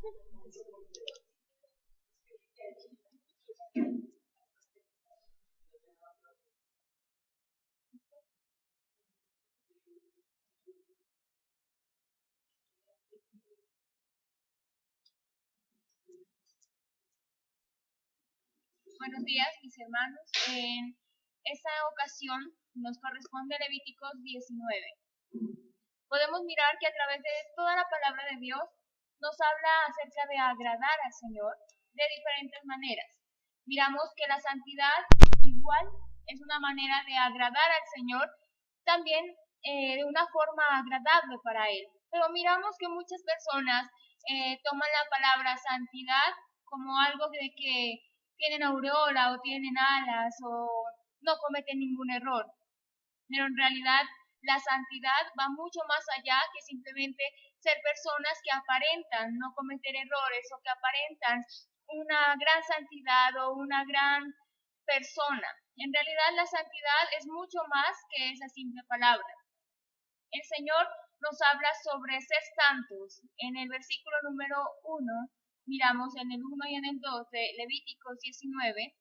Buenos días, mis hermanos. En esta ocasión nos corresponde Levíticos 19. Podemos mirar que a través de toda la palabra de Dios nos habla acerca de agradar al Señor de diferentes maneras. Miramos que la santidad igual es una manera de agradar al Señor, también de una forma agradable para Él. Pero miramos que muchas personas toman la palabra santidad como algo de que tienen aureola o tienen alas o no cometen ningún error. Pero en realidad la santidad va mucho más allá que simplemente ser personas que aparentan no cometer errores o que aparentan una gran santidad o una gran persona. En realidad la santidad es mucho más que esa simple palabra. El Señor nos habla sobre ser santos. En el versículo número 1, miramos en el 1 y en el 2 de Levíticos 19,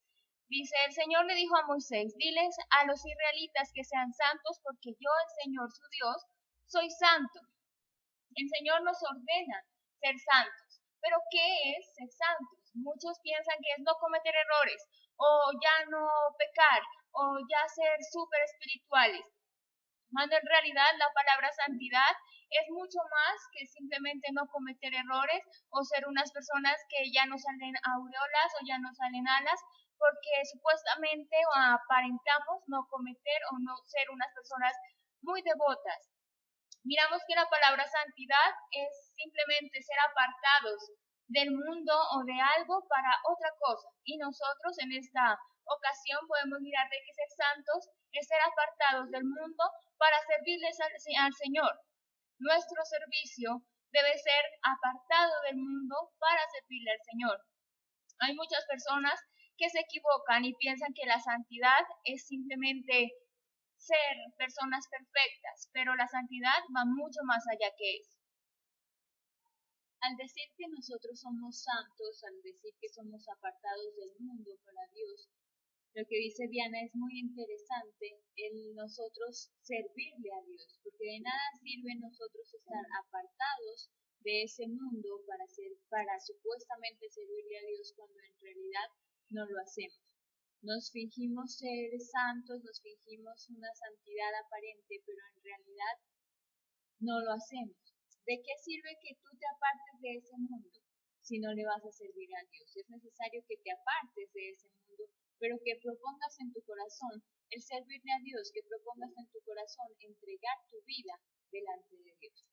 dice, el Señor le dijo a Moisés, diles a los israelitas que sean santos porque yo, el Señor su Dios, soy santo. El Señor nos ordena ser santos. Pero ¿qué es ser santos? Muchos piensan que es no cometer errores, o ya no pecar, o ya ser súper espirituales. Cuando en realidad la palabra santidad es mucho más que simplemente no cometer errores o ser unas personas que ya no salen aureolas o ya no salen alas, porque supuestamente aparentamos no cometer o no ser unas personas muy devotas. Miramos que la palabra santidad es simplemente ser apartados del mundo o de algo para otra cosa. Y nosotros en esta ocasión podemos mirar de que ser santos es ser apartados del mundo para servirles al Señor. Nuestro servicio debe ser apartado del mundo para servirle al Señor. Hay muchas personas que se equivocan y piensan que la santidad es simplemente ser personas perfectas, pero la santidad va mucho más allá que eso. Al decir que nosotros somos santos, al decir que somos apartados del mundo para Dios, lo que dice Diana es muy interesante, el nosotros servirle a Dios, porque de nada sirve nosotros estar apartados de ese mundo para supuestamente servirle a Dios cuando en realidad no lo hacemos. Nos fingimos ser santos, nos fingimos una santidad aparente, pero en realidad no lo hacemos. ¿De qué sirve que tú te apartes de ese mundo si no le vas a servir a Dios? Es necesario que te apartes de ese mundo, pero que propongas en tu corazón el servirle a Dios, que propongas en tu corazón entregar tu vida delante de Dios.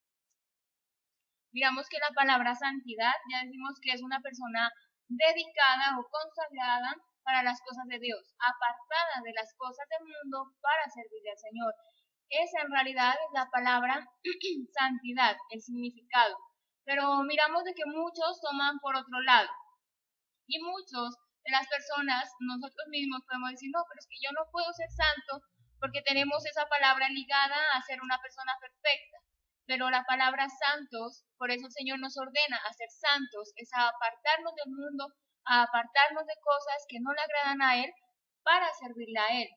Miramos que la palabra santidad, ya decimos que es una persona dedicada o consagrada para las cosas de Dios, apartada de las cosas del mundo para servirle al Señor. Esa en realidad es la palabra santidad, el significado. Pero miramos de que muchos toman por otro lado. Y muchos de las personas, nosotros mismos podemos decir, no, pero es que yo no puedo ser santo porque tenemos esa palabra ligada a ser una persona perfecta. Pero la palabra santos, por eso el Señor nos ordena a ser santos, es a apartarnos del mundo, a apartarnos de cosas que no le agradan a Él para servirle a Él.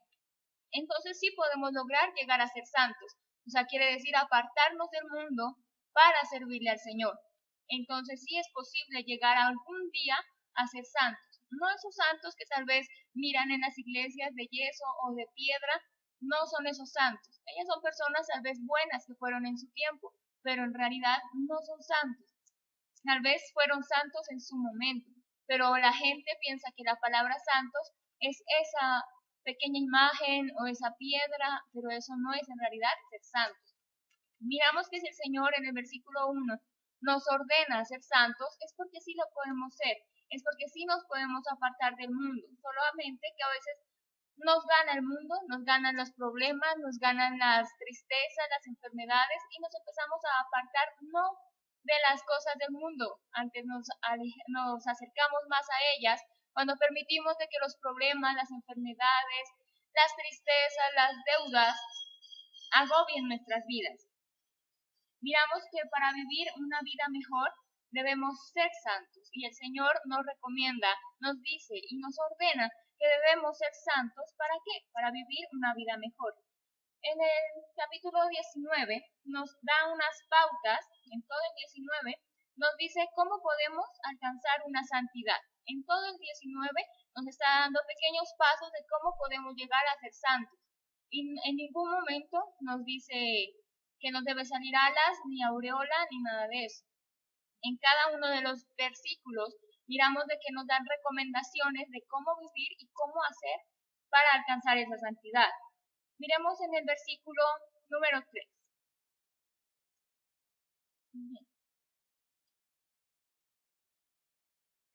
Entonces sí podemos lograr llegar a ser santos. O sea, quiere decir apartarnos del mundo para servirle al Señor. Entonces sí es posible llegar algún día a ser santos. No esos santos que tal vez miran en las iglesias de yeso o de piedra, no son esos santos. Ellas son personas tal vez buenas que fueron en su tiempo, pero en realidad no son santos. Tal vez fueron santos en su momento, pero la gente piensa que la palabra santos es esa pequeña imagen o esa piedra, pero eso no es en realidad ser santos. Miramos que si el Señor en el versículo 1 nos ordena ser santos, es porque sí lo podemos ser, es porque sí nos podemos apartar del mundo, solamente que a veces nos gana el mundo, nos ganan los problemas, nos ganan las tristezas, las enfermedades y nos empezamos a apartar no de las cosas del mundo, antes nos acercamos más a ellas cuando permitimos de que los problemas, las enfermedades, las tristezas, las deudas agobien nuestras vidas. Miramos que para vivir una vida mejor debemos ser santos. Y el Señor nos recomienda, nos dice y nos ordena que debemos ser santos. ¿Para qué? Para vivir una vida mejor. En el capítulo 19 nos da unas pautas, en todo el 19 nos dice cómo podemos alcanzar una santidad. En todo el 19 nos está dando pequeños pasos de cómo podemos llegar a ser santos. Y en ningún momento nos dice que nos debe salir alas, ni aureola, ni nada de eso. En cada uno de los versículos miramos de que nos dan recomendaciones de cómo vivir y cómo hacer para alcanzar esa santidad. Miremos en el versículo número 3.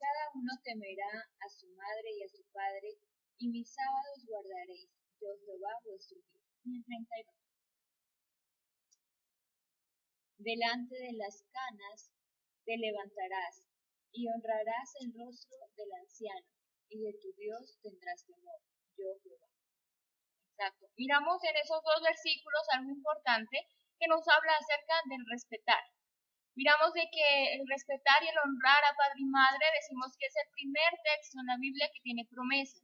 Cada uno temerá a su madre y a su padre, y mis sábados guardaréis, yo Jehová vuestro Dios. Y el 32. Delante de las canas te levantarás, y honrarás el rostro del anciano, y de tu Dios tendrás temor, yo Jehová. Exacto. Miramos en esos dos versículos algo importante que nos habla acerca del respetar. Miramos de que el respetar y el honrar a padre y madre decimos que es el primer texto en la Biblia que tiene promesa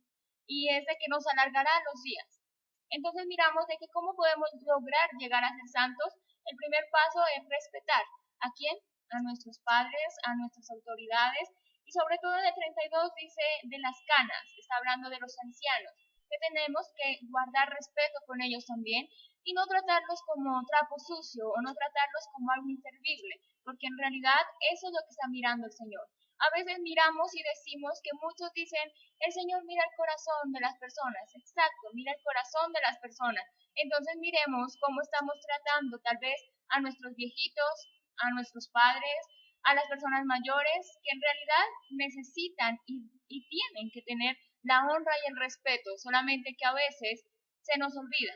y es de que nos alargará los días. Entonces miramos de que cómo podemos lograr llegar a ser santos. El primer paso es respetar. ¿A quién? A nuestros padres, a nuestras autoridades y sobre todo en el 32 dice de las canas, está hablando de los ancianos, que tenemos que guardar respeto con ellos también y no tratarlos como trapo sucio o no tratarlos como algo inservible, porque en realidad eso es lo que está mirando el Señor. A veces miramos y decimos que muchos dicen, el Señor mira el corazón de las personas. Exacto, mira el corazón de las personas. Entonces miremos cómo estamos tratando tal vez a nuestros viejitos, a nuestros padres, a las personas mayores, que en realidad necesitan y tienen que tener la honra y el respeto, solamente que a veces se nos olvida.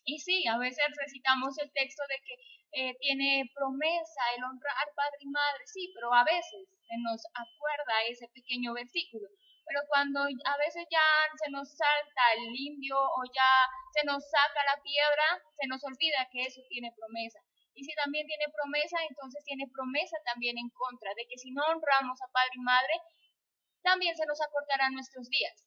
Y sí, a veces recitamos el texto de que tiene promesa el honrar padre y madre, sí, pero a veces se nos acuerda ese pequeño versículo. Pero cuando a veces ya se nos salta el indio o ya se nos saca la piedra, se nos olvida que eso tiene promesa. Y si también tiene promesa, entonces tiene promesa también en contra, de que si no honramos a padre y madre, también se nos acortarán nuestros días.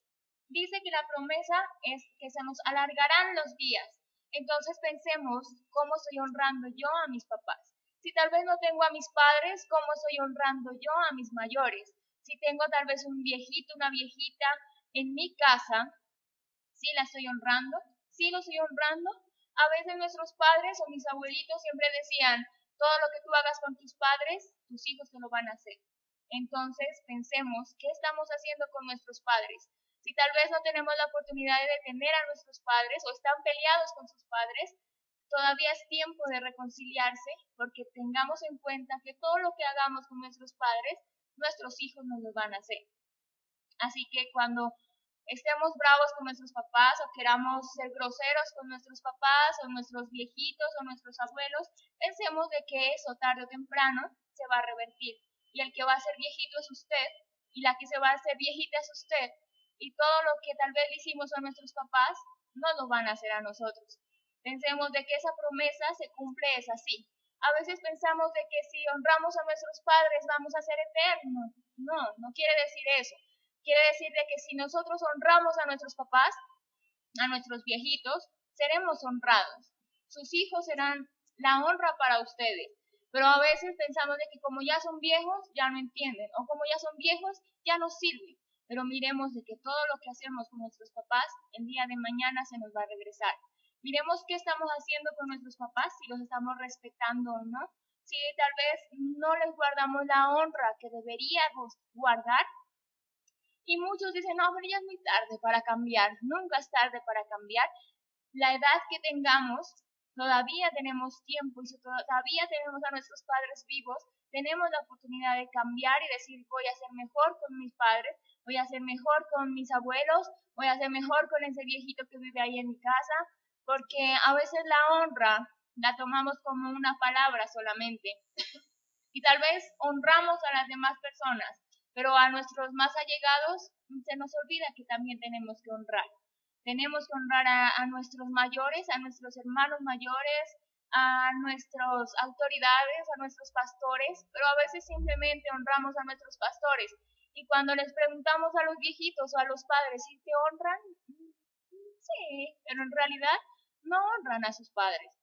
Dice que la promesa es que se nos alargarán los días. Entonces pensemos cómo estoy honrando yo a mis papás. Si tal vez no tengo a mis padres, ¿cómo estoy honrando yo a mis mayores? Si tengo tal vez un viejito, una viejita en mi casa, ¿sí la estoy honrando? ¿Sí lo estoy honrando? A veces nuestros padres o mis abuelitos siempre decían, todo lo que tú hagas con tus padres, tus hijos te lo van a hacer. Entonces pensemos, ¿qué estamos haciendo con nuestros padres? Si tal vez no tenemos la oportunidad de detener a nuestros padres o están peleados con sus padres, todavía es tiempo de reconciliarse porque tengamos en cuenta que todo lo que hagamos con nuestros padres, nuestros hijos nos lo van a hacer. Así que cuando estemos bravos con nuestros papás o queramos ser groseros con nuestros papás o nuestros viejitos o nuestros abuelos, pensemos de que eso tarde o temprano se va a revertir. Y el que va a ser viejito es usted y la que se va a hacer viejita es usted. Y todo lo que tal vez le hicimos a nuestros papás, no lo van a hacer a nosotros. Pensemos de que esa promesa se cumple, es así. A veces pensamos de que si honramos a nuestros padres vamos a ser eternos. No, no quiere decir eso. Quiere decir de que si nosotros honramos a nuestros papás, a nuestros viejitos, seremos honrados. Sus hijos serán la honra para ustedes. Pero a veces pensamos de que como ya son viejos, ya no entienden. O como ya son viejos, ya no sirven. Pero miremos de que todo lo que hacemos con nuestros papás, el día de mañana se nos va a regresar. Miremos qué estamos haciendo con nuestros papás, si los estamos respetando o no. Si tal vez no les guardamos la honra que deberíamos guardar. Y muchos dicen, no, pero ya es muy tarde para cambiar. Nunca es tarde para cambiar. La edad que tengamos, todavía tenemos tiempo y si todavía tenemos a nuestros padres vivos, tenemos la oportunidad de cambiar y decir, voy a ser mejor con mis padres, voy a ser mejor con mis abuelos, voy a ser mejor con ese viejito que vive ahí en mi casa, porque a veces la honra la tomamos como una palabra solamente. Y tal vez honramos a las demás personas, pero a nuestros más allegados se nos olvida que también tenemos que honrar. Tenemos que honrar a nuestros mayores, a nuestros hermanos mayores, a nuestras autoridades, a nuestros pastores, pero a veces simplemente honramos a nuestros pastores. Y cuando les preguntamos a los viejitos o a los padres si te honran, sí, pero en realidad no honran a sus padres.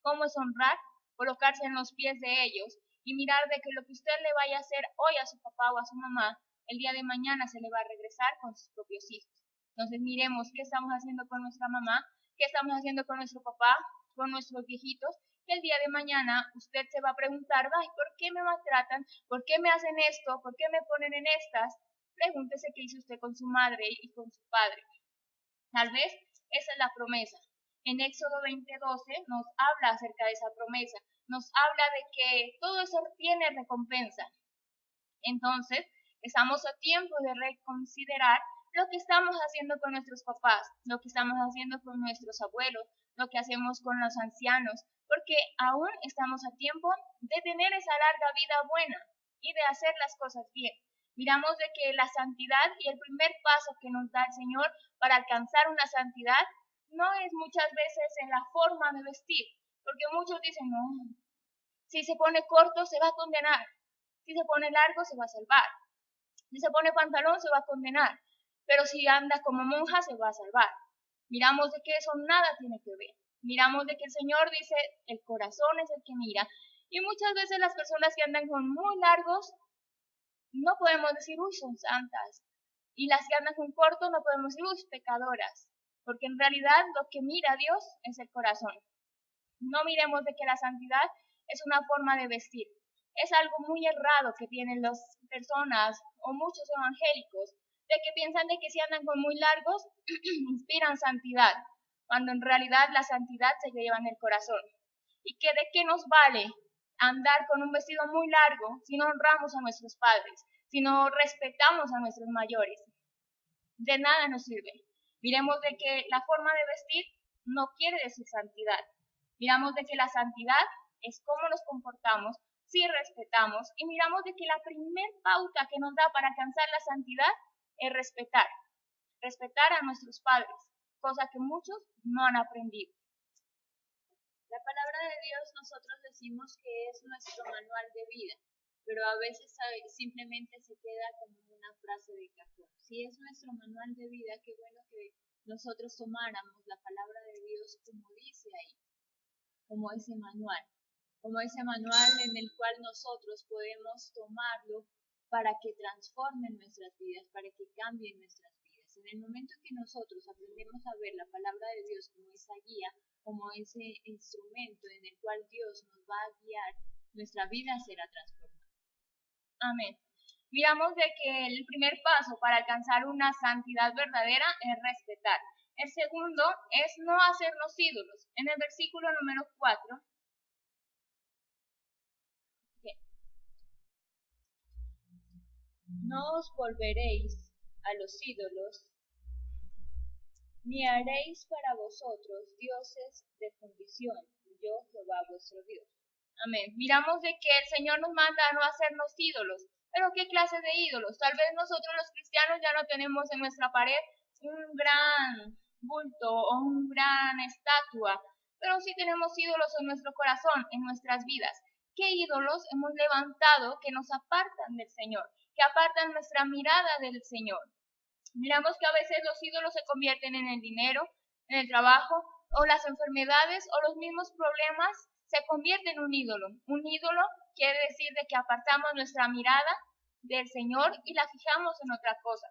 ¿Cómo es honrar? Colocarse en los pies de ellos y mirar de que lo que usted le vaya a hacer hoy a su papá o a su mamá, el día de mañana se le va a regresar con sus propios hijos. Entonces miremos qué estamos haciendo con nuestra mamá, qué estamos haciendo con nuestro papá, con nuestros viejitos, que el día de mañana usted se va a preguntar, ay, ¿por qué me maltratan? ¿Por qué me hacen esto? ¿Por qué me ponen en estas? Pregúntese qué hizo usted con su madre y con su padre. Tal vez esa es la promesa. En Éxodo 20:12 nos habla acerca de esa promesa, nos habla de que todo eso tiene recompensa. Entonces, estamos a tiempo de reconsiderar lo que estamos haciendo con nuestros papás, lo que estamos haciendo con nuestros abuelos, lo que hacemos con los ancianos, porque aún estamos a tiempo de tener esa larga vida buena y de hacer las cosas bien. Miramos de que la santidad y el primer paso que nos da el Señor para alcanzar una santidad no es muchas veces en la forma de vestir, porque muchos dicen, no, si se pone corto se va a condenar, si se pone largo se va a salvar, si se pone pantalón se va a condenar, pero si anda como monja se va a salvar. Miramos de que eso nada tiene que ver. Miramos de que el Señor dice, el corazón es el que mira, y muchas veces las personas que andan con muy largos, no podemos decir, uy, son santas, y las que andan con corto no podemos decir, uy, pecadoras, porque en realidad lo que mira Dios es el corazón. No miremos de que la santidad es una forma de vestir. Es algo muy errado que tienen las personas o muchos evangélicos, de que piensan de que si andan con muy largos, inspiran santidad, cuando en realidad la santidad se lleva en el corazón. Y que de qué nos vale andar con un vestido muy largo si no honramos a nuestros padres, si no respetamos a nuestros mayores. De nada nos sirve. Miremos de que la forma de vestir no quiere decir santidad. Miramos de que la santidad es cómo nos comportamos, si respetamos, y miramos de que la primer pauta que nos da para alcanzar la santidad es respetar a nuestros padres, cosa que muchos no han aprendido. La palabra de Dios nosotros decimos que es nuestro manual de vida, pero a veces simplemente se queda como una frase de cajón. Si es nuestro manual de vida, qué bueno que nosotros tomáramos la palabra de Dios como dice ahí, como ese manual en el cual nosotros podemos tomarlo para que transforme nuestras vidas, para que cambie nuestras vidas. En el momento en que nosotros aprendemos a ver la palabra de Dios como esa guía, como ese instrumento en el cual Dios nos va a guiar, nuestra vida será transformada. Amén. Miramos de que el primer paso para alcanzar una santidad verdadera es respetar. El segundo es no hacernos ídolos. En el versículo número 4, no os volveréis a los ídolos, ni haréis para vosotros dioses de fundición, yo Jehová vuestro Dios. Amén. Miramos de que el Señor nos manda a no hacernos ídolos. ¿Pero qué clase de ídolos? Tal vez nosotros los cristianos ya no tenemos en nuestra pared un gran bulto o un gran estatua, pero sí tenemos ídolos en nuestro corazón, en nuestras vidas. ¿Qué ídolos hemos levantado que nos apartan del Señor, que apartan nuestra mirada del Señor? Miramos que a veces los ídolos se convierten en el dinero, en el trabajo, o las enfermedades, o los mismos problemas se convierten en un ídolo. Un ídolo quiere decir de que apartamos nuestra mirada del Señor y la fijamos en otra cosa.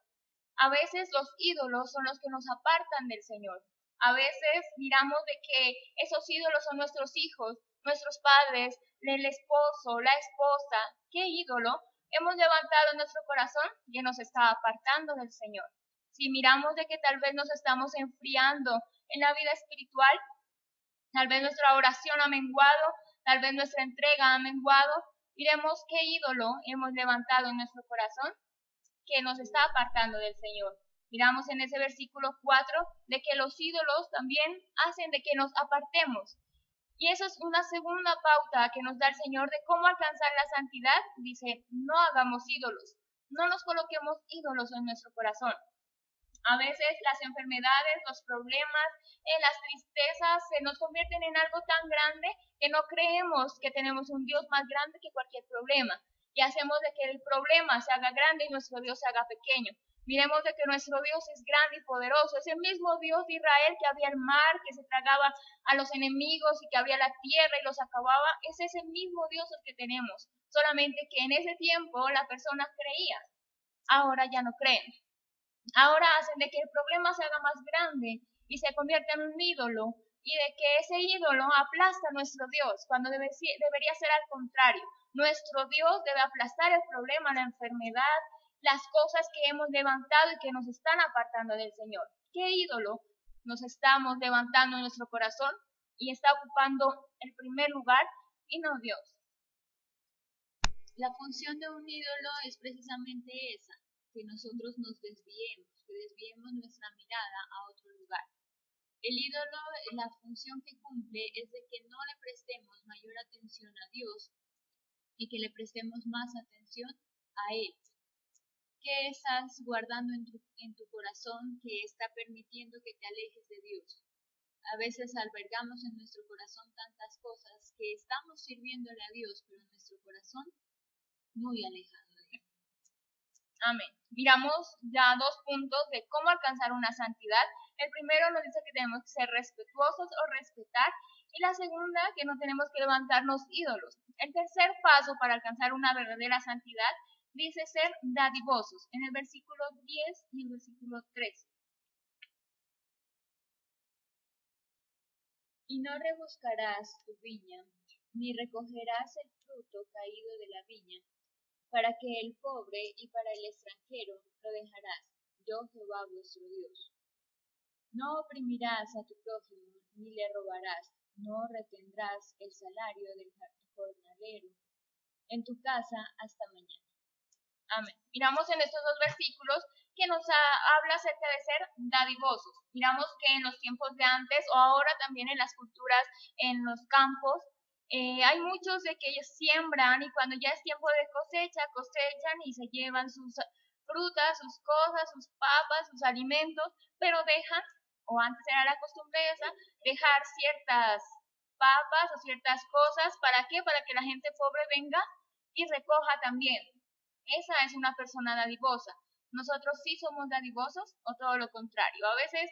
A veces los ídolos son los que nos apartan del Señor. A veces miramos de que esos ídolos son nuestros hijos, nuestros padres, el esposo, la esposa. ¿Qué ídolo hemos levantado en nuestro corazón que nos está apartando del Señor? Si miramos de que tal vez nos estamos enfriando en la vida espiritual, tal vez nuestra oración ha menguado, tal vez nuestra entrega ha menguado, miremos qué ídolo hemos levantado en nuestro corazón que nos está apartando del Señor. Miramos en ese versículo 4 de que los ídolos también hacen de que nos apartemos. Y eso es una segunda pauta que nos da el Señor de cómo alcanzar la santidad. Dice, no hagamos ídolos, no nos coloquemos ídolos en nuestro corazón. A veces las enfermedades, los problemas, las tristezas se nos convierten en algo tan grande que no creemos que tenemos un Dios más grande que cualquier problema. Y hacemos de que el problema se haga grande y nuestro Dios se haga pequeño. Miremos de que nuestro Dios es grande y poderoso. Es el mismo Dios de Israel que había el mar, que se tragaba a los enemigos y que abría la tierra y los acababa. Ese es el mismo Dios el que tenemos. Solamente que en ese tiempo las personas creían. Ahora ya no creen. Ahora hacen de que el problema se haga más grande y se convierta en un ídolo y de que ese ídolo aplasta a nuestro Dios, cuando debería ser al contrario. Nuestro Dios debe aplastar el problema, la enfermedad, las cosas que hemos levantado y que nos están apartando del Señor. ¿Qué ídolo nos estamos levantando en nuestro corazón y está ocupando el primer lugar y no Dios? La función de un ídolo es precisamente esa, que nosotros nos desviemos, que desviemos nuestra mirada a otro lugar. El ídolo, la función que cumple es de que no le prestemos mayor atención a Dios y que le prestemos más atención a Él. ¿Qué estás guardando en tu corazón que está permitiendo que te alejes de Dios? A veces albergamos en nuestro corazón tantas cosas que estamos sirviéndole a Dios, pero en nuestro corazón muy alejado de Él. Amén. Miramos ya 2 puntos de cómo alcanzar una santidad. El primero nos dice que tenemos que ser respetuosos o respetar, y la segunda que no tenemos que levantarnos ídolos. El tercer paso para alcanzar una verdadera santidad dice ser dadivosos, en el versículo 10 y el versículo 13. Y no rebuscarás tu viña, ni recogerás el fruto caído de la viña, para que el pobre y para el extranjero lo dejarás, yo Jehová vuestro Dios. No oprimirás a tu prójimo, ni le robarás, no retendrás el salario del jornalero en tu casa hasta mañana. Amén. Miramos en estos 2 versículos que nos habla acerca de ser dadivosos. Miramos que en los tiempos de antes o ahora también en las culturas, en los campos, hay muchos de que ellos siembran y cuando ya es tiempo de cosecha, cosechan y se llevan sus frutas, sus cosas, sus papas, sus alimentos, pero dejan, o antes era la costumbre esa, dejar ciertas papas o ciertas cosas. ¿Para qué? Para que la gente pobre venga y recoja también. Esa es una persona dadivosa. ¿Nosotros sí somos dadivosos o todo lo contrario? A veces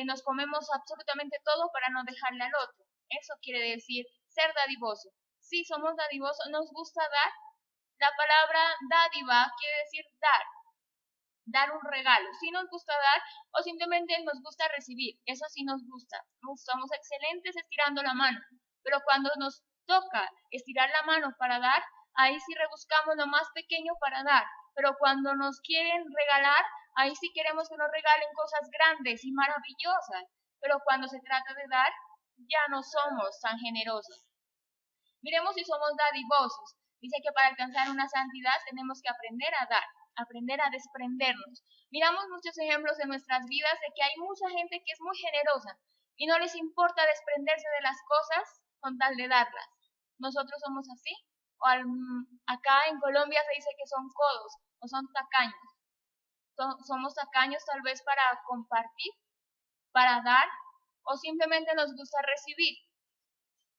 nos comemos absolutamente todo para no dejarle al otro. Eso quiere decir ser dadivoso. Sí somos dadivosos, nos gusta dar. La palabra dádiva quiere decir dar un regalo. Sí nos gusta dar o simplemente nos gusta recibir. Eso sí nos gusta. Somos excelentes estirando la mano. Pero cuando nos toca estirar la mano para dar, ahí sí rebuscamos lo más pequeño para dar. Pero cuando nos quieren regalar, ahí sí queremos que nos regalen cosas grandes y maravillosas. Pero cuando se trata de dar, ya no somos tan generosos. Miremos si somos dadivosos. Dice que para alcanzar una santidad tenemos que aprender a dar, aprender a desprendernos. Miramos muchos ejemplos en nuestras vidas de que hay mucha gente que es muy generosa y no les importa desprenderse de las cosas con tal de darlas. ¿Nosotros somos así? O acá en Colombia se dice que son codos o son tacaños. Somos tacaños tal vez para compartir, para dar, o simplemente nos gusta recibir.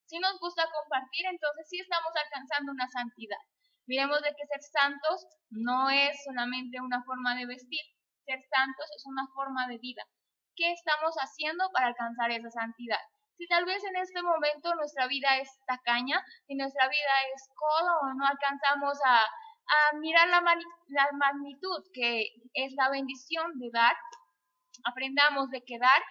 Si nos gusta compartir, entonces sí estamos alcanzando una santidad. Miremos de que ser santos no es solamente una forma de vestir, ser santos es una forma de vida. ¿Qué estamos haciendo para alcanzar esa santidad? Si tal vez en este momento nuestra vida es tacaña, si nuestra vida es codo o no alcanzamos a mirar la magnitud que es la bendición de dar, aprendamos de que dar,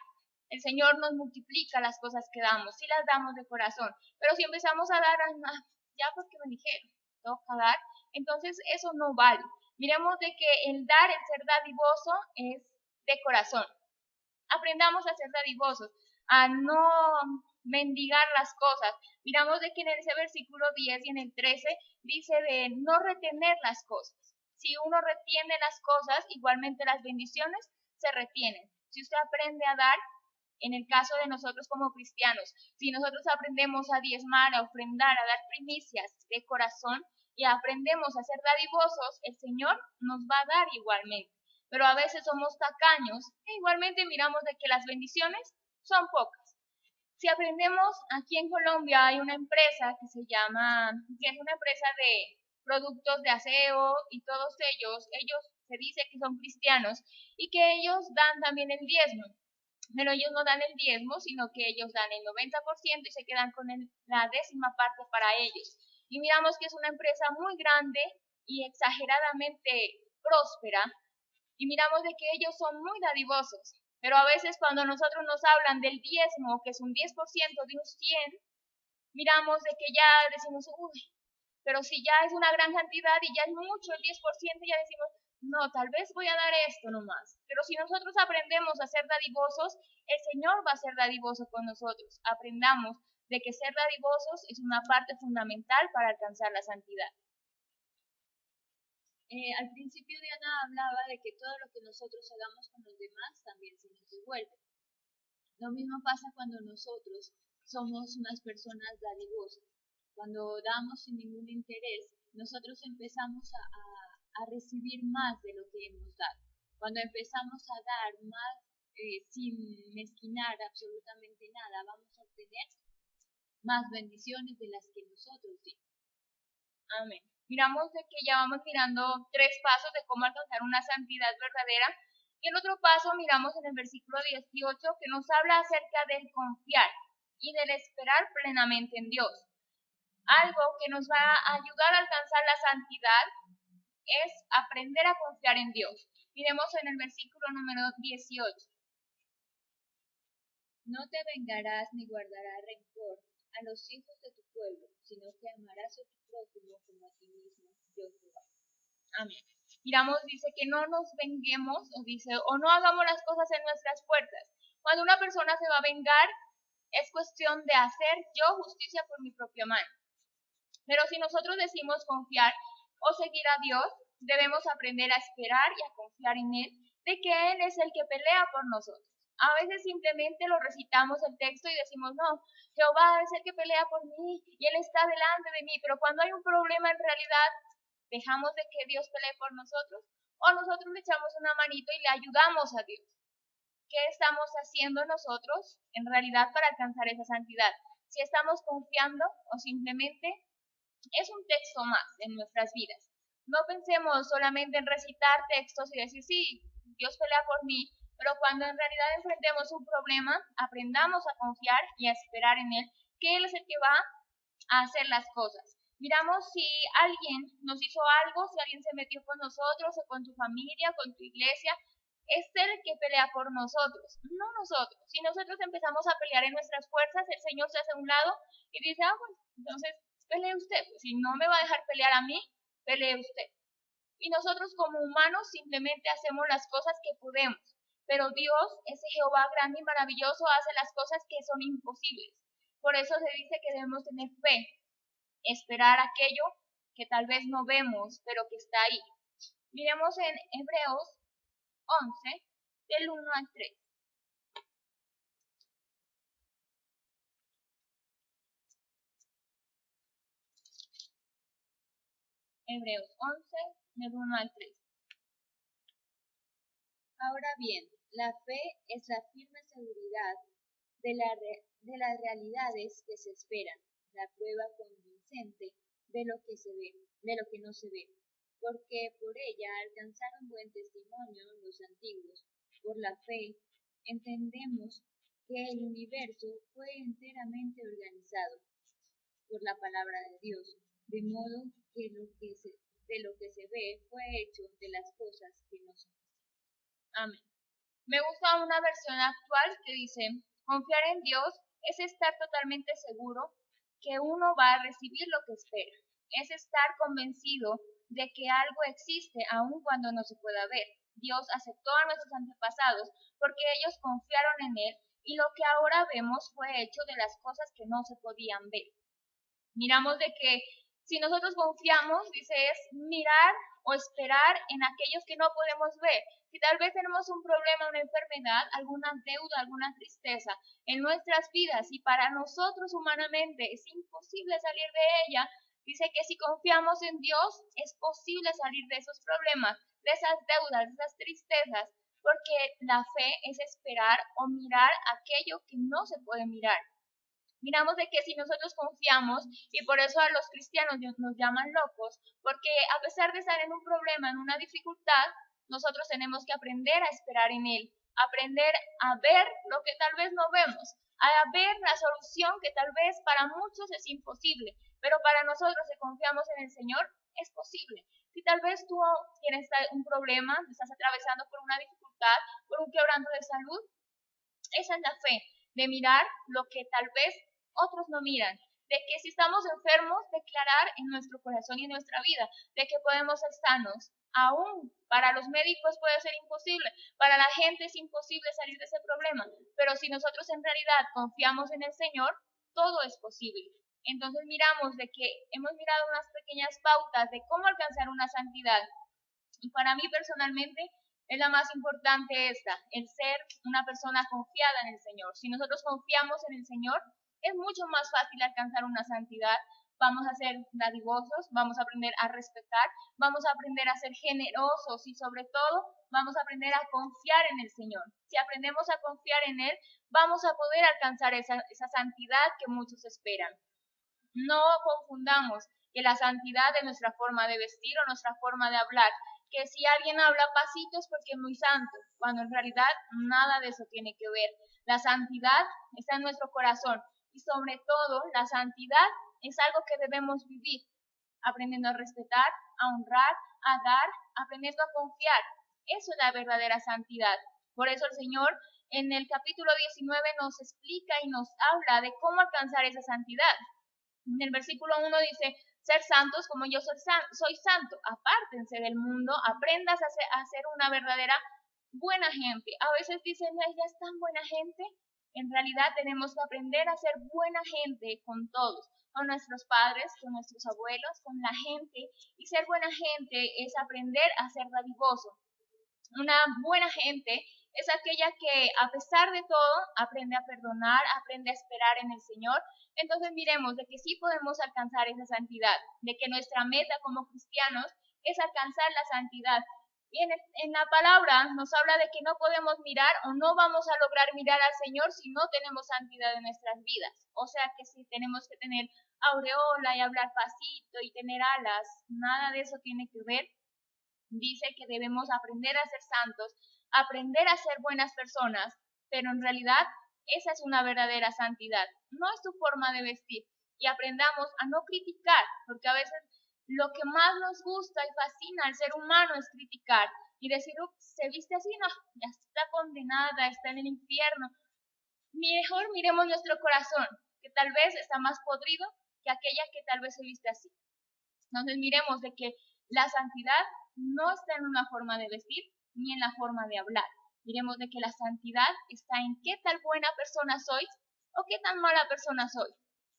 el Señor nos multiplica las cosas que damos, si las damos de corazón. Pero si empezamos a dar, ya porque me dijeron, toca dar, entonces eso no vale. Miremos de que el dar, el ser dadivoso, es de corazón. Aprendamos a ser dadivosos, a no mendigar las cosas. Miramos de que en ese versículo 10 y en el 13 dice de no retener las cosas. Si uno retiene las cosas, igualmente las bendiciones se retienen. Si usted aprende a dar, en el caso de nosotros como cristianos, si nosotros aprendemos a diezmar, a ofrendar, a dar primicias de corazón y aprendemos a ser dadivosos, el Señor nos va a dar igualmente. pero a veces somos tacaños e igualmente miramos de que las bendiciones son pocas. Si aprendemos, aquí en Colombia hay una empresa que es una empresa de productos de aseo y todos ellos se dice que son cristianos y que ellos dan también el diezmo. Pero ellos no dan el diezmo, sino que ellos dan el 90% y se quedan con la 10ª parte para ellos. Y miramos que es una empresa muy grande y exageradamente próspera, y miramos de que ellos son muy dadivosos. Pero a veces cuando nosotros nos hablan del diezmo, que es un 10% de un 100, miramos de que ya decimos, uy, pero si ya es una gran cantidad y ya es mucho el 10%, ya decimos, no, tal vez voy a dar esto nomás. Pero si nosotros aprendemos a ser dadivosos, el Señor va a ser dadivoso con nosotros. Aprendamos de que ser dadivosos es una parte fundamental para alcanzar la santidad. Al principio Diana hablaba de que todo lo que nosotros hagamos con los demás también se nos devuelve. Lo mismo pasa cuando nosotros somos unas personas dadivosas. Cuando damos sin ningún interés, nosotros empezamos a recibir más de lo que hemos dado. Cuando empezamos a dar más sin mezquinar absolutamente nada, vamos a obtener más bendiciones de las que nosotros dimos. Amén. Miramos de que ya vamos mirando 3 pasos de cómo alcanzar una santidad verdadera. Y el otro paso miramos en el versículo 18 que nos habla acerca del confiar y del esperar plenamente en Dios. Algo que nos va a ayudar a alcanzar la santidad es aprender a confiar en Dios. Miremos en el versículo número 18. No te vengarás ni guardarás rencor a los hijos de tu pueblo, sino que amarás a tu prójimo como a ti mismo, yo Jehová. Amén. Miramos, dice que no nos venguemos, o no hagamos las cosas en nuestras puertas. Cuando una persona se va a vengar, es cuestión de hacer yo justicia por mi propia mano. Pero si nosotros decimos confiar o seguir a Dios, debemos aprender a esperar y a confiar en Él, de que Él es el que pelea por nosotros. A veces simplemente lo recitamos el texto y decimos, no, Jehová es el que pelea por mí y Él está delante de mí, pero cuando hay un problema en realidad, dejamos de que Dios pelee por nosotros o nosotros le echamos una manito y le ayudamos a Dios. ¿Qué estamos haciendo nosotros en realidad para alcanzar esa santidad? Si estamos confiando o simplemente es un texto más en nuestras vidas. No pensemos solamente en recitar textos y decir, sí, Dios pelea por mí, pero cuando en realidad enfrentemos un problema, aprendamos a confiar y a esperar en Él, que Él es el que va a hacer las cosas. Miramos si alguien nos hizo algo, si alguien se metió con nosotros o con tu familia, con tu iglesia, es Él el que pelea por nosotros, no nosotros. Si nosotros empezamos a pelear en nuestras fuerzas, el Señor se hace a un lado y dice, bueno, entonces pelee usted. Pues, si no me va a dejar pelear a mí, pelee usted. Y nosotros como humanos simplemente hacemos las cosas que podemos. Pero Dios, ese Jehová grande y maravilloso, hace las cosas que son imposibles. Por eso se dice que debemos tener fe, esperar aquello que tal vez no vemos, pero que está ahí. Miremos en Hebreos 11, del 1 al 3. Hebreos 11, del 1 al 3. Ahora bien, la fe es la firme seguridad de las realidades que se esperan, la prueba convincente de lo que se ve, de lo que no se ve, porque por ella alcanzaron buen testimonio los antiguos. Por la fe entendemos que el universo fue enteramente organizado por la palabra de Dios, de modo que de lo que se ve fue hecho de las cosas que no son. Amén. Me gusta una versión actual que dice, confiar en Dios es estar totalmente seguro que uno va a recibir lo que espera. Es estar convencido de que algo existe aun cuando no se pueda ver. Dios aceptó a nuestros antepasados porque ellos confiaron en Él y lo que ahora vemos fue hecho de las cosas que no se podían ver. Miramos de que si nosotros confiamos, dice, es mirar o esperar en aquellos que no podemos ver. Si tal vez tenemos un problema, una enfermedad, alguna deuda, alguna tristeza en nuestras vidas y para nosotros humanamente es imposible salir de ella, Dice que si confiamos en Dios, es posible salir de esos problemas, de esas deudas, de esas tristezas, porque la fe es esperar o mirar aquello que no se puede mirar. Miramos de que si nosotros confiamos, y por eso a los cristianos nos llaman locos, porque a pesar de estar en un problema, en una dificultad, nosotros tenemos que aprender a esperar en Él, aprender a ver lo que tal vez no vemos, a ver la solución que tal vez para muchos es imposible, pero para nosotros que confiamos en el Señor es posible. Si tal vez tú tienes un problema, estás atravesando por una dificultad, por un quebranto de salud, esa es la fe, de mirar lo que tal vez otros no miran, de que si estamos enfermos, declarar en nuestro corazón y en nuestra vida, de que podemos ser sanos. Aún para los médicos puede ser imposible, para la gente es imposible salir de ese problema, pero si nosotros en realidad confiamos en el Señor, todo es posible. Entonces miramos de que hemos mirado unas pequeñas pautas de cómo alcanzar una santidad. Y para mí personalmente es la más importante esta, el ser una persona confiada en el Señor. Si nosotros confiamos en el Señor, es mucho más fácil alcanzar una santidad. Vamos a ser dadivosos, vamos a aprender a respetar, vamos a aprender a ser generosos y sobre todo vamos a aprender a confiar en el Señor. Si aprendemos a confiar en Él, vamos a poder alcanzar esa santidad que muchos esperan. No confundamos que la santidad es nuestra forma de vestir o nuestra forma de hablar, que si alguien habla pasito es porque es muy santo, cuando en realidad nada de eso tiene que ver. La santidad está en nuestro corazón y sobre todo la santidad es algo que debemos vivir, aprendiendo a respetar, a honrar, a dar, aprendiendo a confiar. Eso es la verdadera santidad. Por eso el Señor en el capítulo 19 nos explica y nos habla de cómo alcanzar esa santidad. En el versículo 1 dice, ser santos como yo soy santo, apártense del mundo, aprendas a ser una verdadera buena gente. A veces dicen, ella es tan buena gente. En realidad tenemos que aprender a ser buena gente con todos, con nuestros padres, con nuestros abuelos, con la gente. Y ser buena gente es aprender a ser dadivoso. Una buena gente es aquella que a pesar de todo aprende a perdonar, aprende a esperar en el Señor. Entonces miremos de que sí podemos alcanzar esa santidad, de que nuestra meta como cristianos es alcanzar la santidad. Y en la palabra nos habla de que no podemos mirar o no vamos a lograr mirar al Señor si no tenemos santidad en nuestras vidas. O sea que si tenemos que tener aureola y hablar pasito y tener alas, nada de eso tiene que ver. Dice que debemos aprender a ser santos, aprender a ser buenas personas, pero en realidad esa es una verdadera santidad, no es tu forma de vestir. Y aprendamos a no criticar, porque a veces lo que más nos gusta y fascina al ser humano es criticar y decir, se viste así, no, ya está condenada, está en el infierno. Mejor miremos nuestro corazón, que tal vez está más podrido que aquella que tal vez se viste así. Entonces miremos de que la santidad no está en una forma de vestir ni en la forma de hablar. Miremos de que la santidad está en qué tal buena persona sois o qué tan mala persona soy.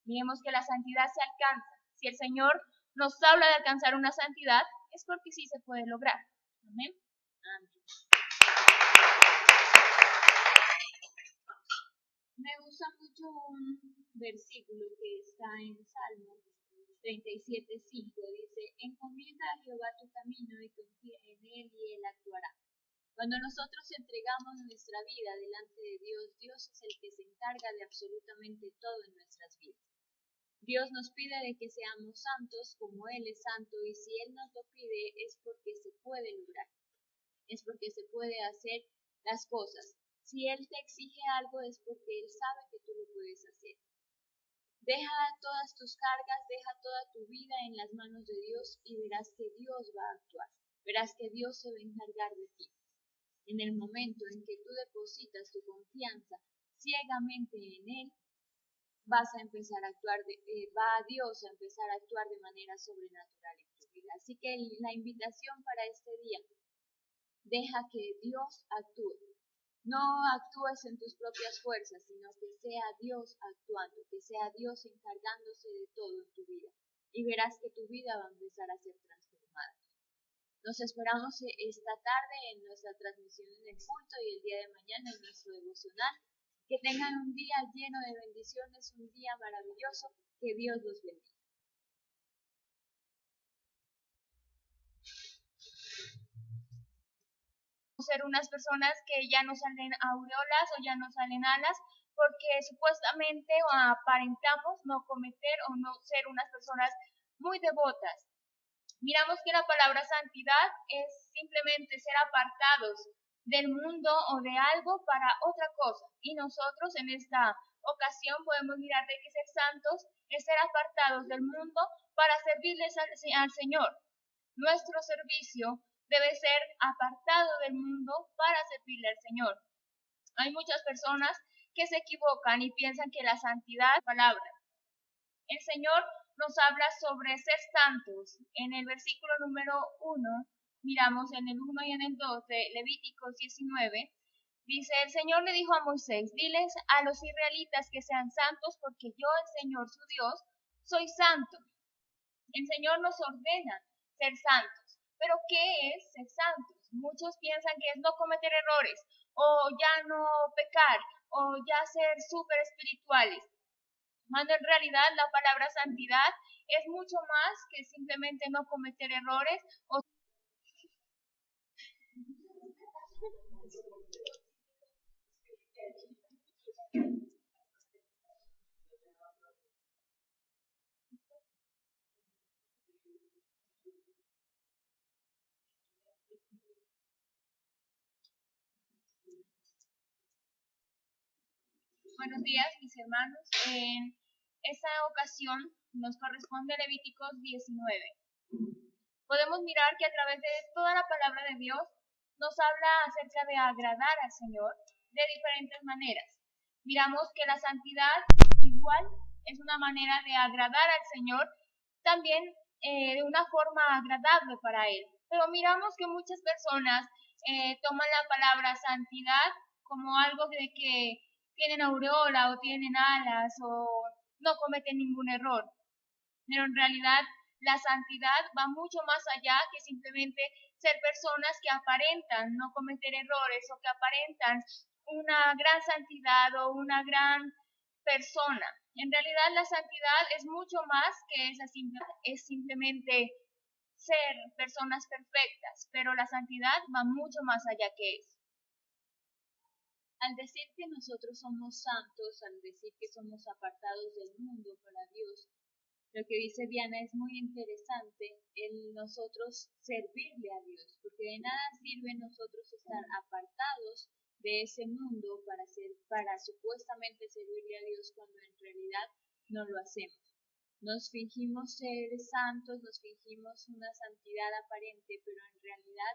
Miremos que la santidad se alcanza. Si el Señor nos habla de alcanzar una santidad, es porque sí se puede lograr. Amén. Amén. Me gusta mucho un versículo que está en Salmo 37:5, dice, encomienda a Jehová tu camino y confía en Él y Él actuará. Cuando nosotros entregamos nuestra vida delante de Dios, Dios es el que se encarga de absolutamente todo en nuestras vidas. Dios nos pide de que seamos santos como Él es santo, y si Él nos lo pide es porque se puede lograr, es porque se puede hacer las cosas. Si Él te exige algo es porque Él sabe que tú lo puedes hacer. Deja todas tus cargas, deja toda tu vida en las manos de Dios y verás que Dios va a actuar. Verás que Dios se va a encargar de ti. En el momento en que tú depositas tu confianza ciegamente en Él, vas a empezar a actuar, va Dios a empezar a actuar de manera sobrenatural en tu vida. Así que la invitación para este día, deja que Dios actúe. No actúes en tus propias fuerzas, sino que sea Dios actuando, que sea Dios encargándose de todo en tu vida. Y verás que tu vida va a empezar a ser transformada. Nos esperamos esta tarde en nuestra transmisión en el culto y el día de mañana en nuestro devocional. Que tengan un día lleno de bendiciones, un día maravilloso. Que Dios los bendiga. ser unas personas que ya no salen aureolas o ya no salen alas, porque supuestamente o aparentamos no cometer o no ser unas personas muy devotas. Miramos que la palabra santidad es simplemente ser apartados del mundo o de algo para otra cosa. Y nosotros en esta ocasión podemos mirar de que ser santos es ser apartados del mundo para servirles al Señor. Nuestro servicio debe ser apartado del mundo para servirle al Señor. Hay muchas personas que se equivocan y piensan que la santidad es palabra. El Señor nos habla sobre ser santos. En el versículo número 1, miramos en el 1 y en el 2 de Levíticos 19, dice, el Señor le dijo a Moisés, diles a los israelitas que sean santos porque yo, el Señor su Dios, soy santo. El Señor nos ordena ser santos. Pero ¿qué es ser santos? Muchos piensan que es no cometer errores, o ya no pecar, o ya ser súper espirituales. Cuando en realidad la palabra santidad es mucho más que simplemente no cometer errores o Buenos días, mis hermanos. En esta ocasión nos corresponde Levíticos 19. Podemos mirar que a través de toda la palabra de Dios nos habla acerca de agradar al Señor de diferentes maneras. Miramos que la santidad igual es una manera de agradar al Señor, también de una forma agradable para Él. Pero miramos que muchas personas toman la palabra santidad como algo de que tienen aureola o tienen alas o no cometen ningún error. Pero en realidad la santidad va mucho más allá que simplemente ser personas que aparentan no cometer errores o que aparentan una gran santidad o una gran persona. En realidad la santidad es mucho más que esa es simplemente ser personas perfectas, pero la santidad va mucho más allá que eso. Al decir que nosotros somos santos, al decir que somos apartados del mundo para Dios, lo que dice Diana es muy interesante, el nosotros servirle a Dios, porque de nada sirve nosotros estar apartados de ese mundo para supuestamente servirle a Dios cuando en realidad no lo hacemos. Nos fingimos ser santos, nos fingimos una santidad aparente, pero en realidad